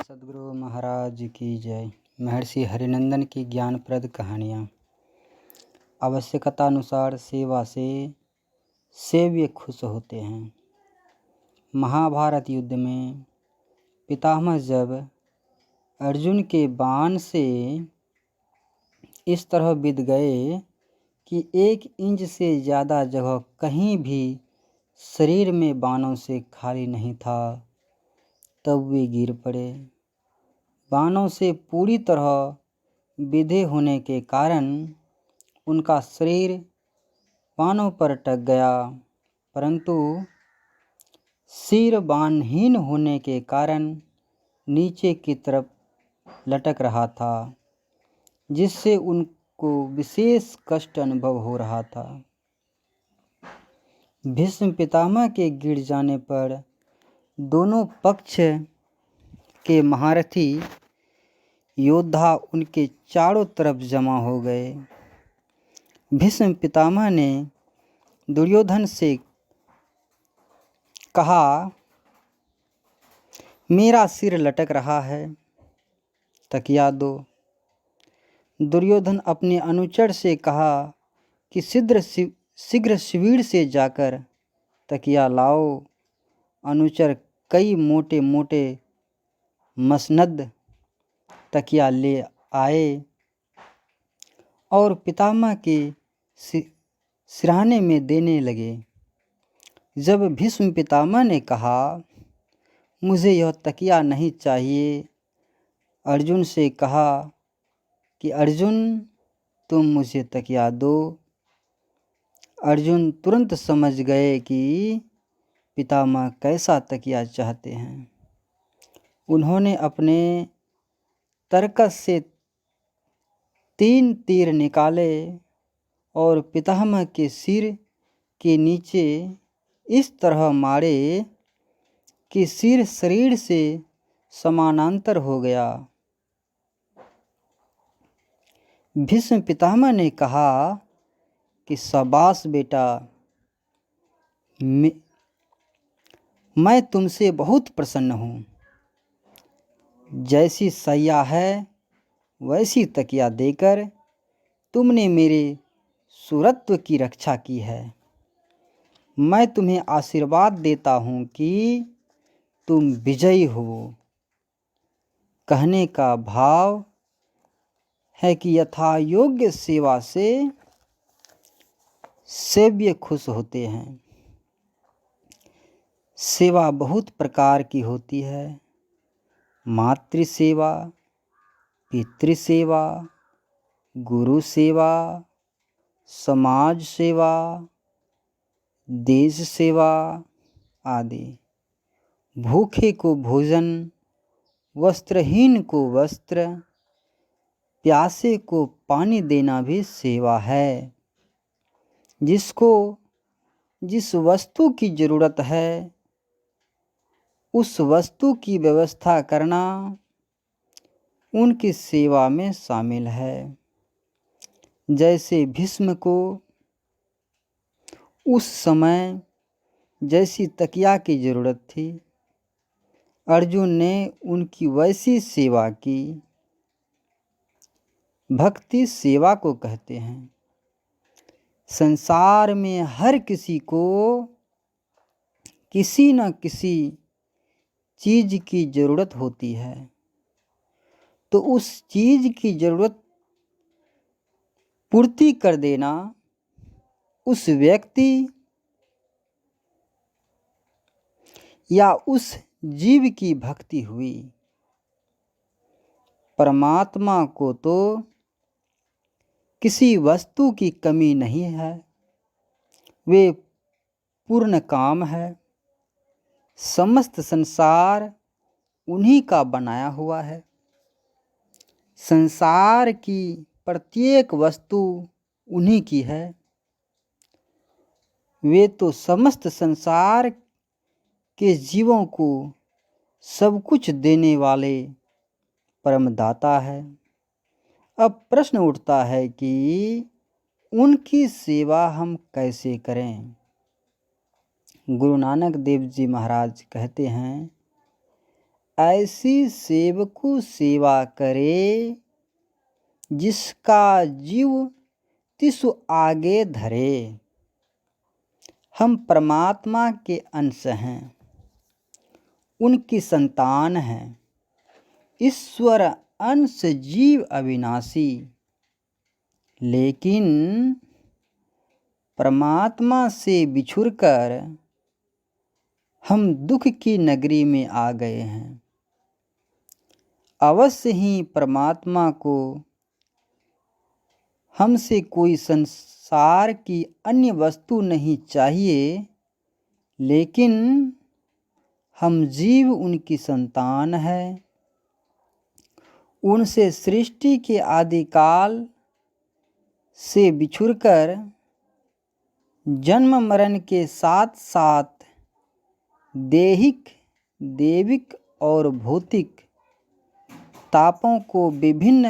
सद्गुरु महाराज की जय। महर्षि हरिनंदन की ज्ञानप्रद कहानियाँ। आवश्यकतानुसार सेवा से सेव्य खुश होते हैं। महाभारत युद्ध में पितामह जब अर्जुन के बाण से इस तरह बिध गए कि 1 इंच से ज़्यादा जगह कहीं भी शरीर में बाणों से खाली नहीं था, तब वे गिर पड़े। बाणों से पूरी तरह बिधे होने के कारण उनका शरीर बाणों पर अटक गया, परंतु सिर बाणहीन होने के कारण नीचे की तरफ लटक रहा था, जिससे उनको विशेष कष्ट अनुभव हो रहा था। भीष्म पितामह के गिर जाने पर दोनों पक्ष के महारथी योद्धा उनके चारों तरफ जमा हो गए। भीष्म पितामह ने दुर्योधन से कहा, मेरा सिर लटक रहा है, तकिया दो। दुर्योधन अपने अनुचर से कहा कि शीघ्र शिविर से जाकर तकिया लाओ। अनुचर कई मोटे मोटे मसनद तकिया ले आए और पितामह के सिरहाने में देने लगे। जब भीष्म पितामह ने कहा, मुझे यह तकिया नहीं चाहिए, अर्जुन से कहा कि अर्जुन तुम मुझे तकिया दो। अर्जुन तुरंत समझ गए कि पितामह कैसा तकिया चाहते हैं। उन्होंने अपने तरकस से 3 तीर निकाले और पितामह के सिर के नीचे इस तरह मारे कि सिर शरीर से समानांतर हो गया। भीष्म पितामह ने कहा कि शाबाश बेटा, मैं तुमसे बहुत प्रसन्न हूँ। जैसी सैया है वैसी तकिया देकर तुमने मेरे सुरत्व की रक्षा की है। मैं तुम्हें आशीर्वाद देता हूँ कि तुम विजयी हो। कहने का भाव है कि यथा योग्य सेवा से सेव्य खुश होते हैं। सेवा बहुत प्रकार की होती है। मातृ सेवा, पितृ सेवा, गुरु सेवा, समाज सेवा, देश सेवा आदि। भूखे को भोजन, वस्त्रहीन को वस्त्र, प्यासे को पानी देना भी सेवा है। जिसको जिस वस्तु की जरूरत है उस वस्तु की व्यवस्था करना उनकी सेवा में शामिल है। जैसे भीष्म को उस समय जैसी तकिया की जरूरत थी, अर्जुन ने उनकी वैसी सेवा की। भक्ति सेवा को कहते हैं। संसार में हर किसी को किसी न किसी चीज की जरूरत होती है, तो उस चीज की जरूरत पूर्ति कर देना उस व्यक्ति या उस जीव की भक्ति हुई। परमात्मा को तो किसी वस्तु की कमी नहीं है, वे पूर्ण काम है। समस्त संसार उन्हीं का बनाया हुआ है। संसार की प्रत्येक वस्तु उन्हीं की है। वे तो समस्त संसार के जीवों को सब कुछ देने वाले परमदाता है। अब प्रश्न उठता है कि उनकी सेवा हम कैसे करें। गुरु नानक देव जी महाराज कहते हैं, ऐसी सेवकु सेवा करे, जिसका जीव तिसु आगे धरे। हम परमात्मा के अंश हैं, उनकी संतान हैं। ईश्वर अंश जीव अविनाशी, लेकिन परमात्मा से बिछुड़कर हम दुख की नगरी में आ गए हैं। अवश्य ही परमात्मा को हमसे कोई संसार की अन्य वस्तु नहीं चाहिए, लेकिन हम जीव उनकी संतान हैं। उनसे सृष्टि के आदिकाल से बिछुड़कर जन्म मरण के साथ साथ देहिक, देविक और भौतिक तापों को विभिन्न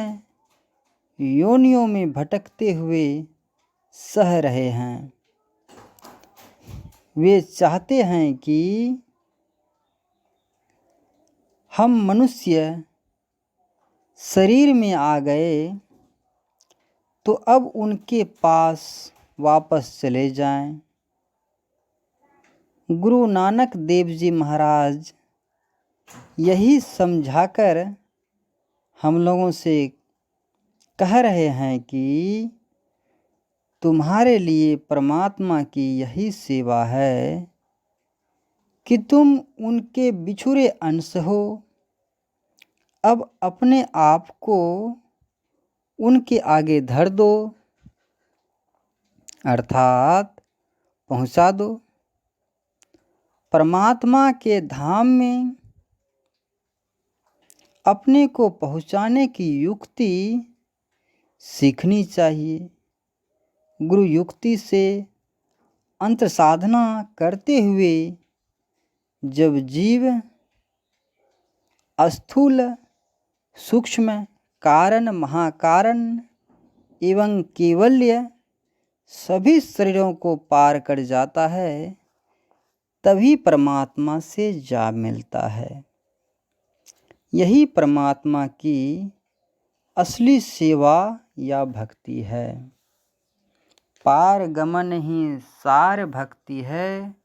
योनियों में भटकते हुए सह रहे हैं। वे चाहते हैं कि हम मनुष्य शरीर में आ गए तो अब उनके पास वापस चले जाएं। गुरु नानक देव जी महाराज यही समझाकर हम लोगों से कह रहे हैं कि तुम्हारे लिए परमात्मा की यही सेवा है कि तुम उनके बिछुड़े अंश हो। अब अपने आप को उनके आगे धर दो, अर्थात पहुंचा दो। परमात्मा के धाम में अपने को पहुंचाने की युक्ति सीखनी चाहिए। गुरु युक्ति से अंतर साधना करते हुए जब जीव स्थूल, सूक्ष्म, कारण, महाकारण एवं केवल्य सभी शरीरों को पार कर जाता है, तभी परमात्मा से जा मिलता है। यही परमात्मा की असली सेवा या भक्ति है। पार गमन ही सार भक्ति है,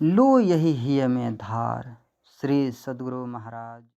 लो यही हिय में धार। श्री सद्गुरु महाराज।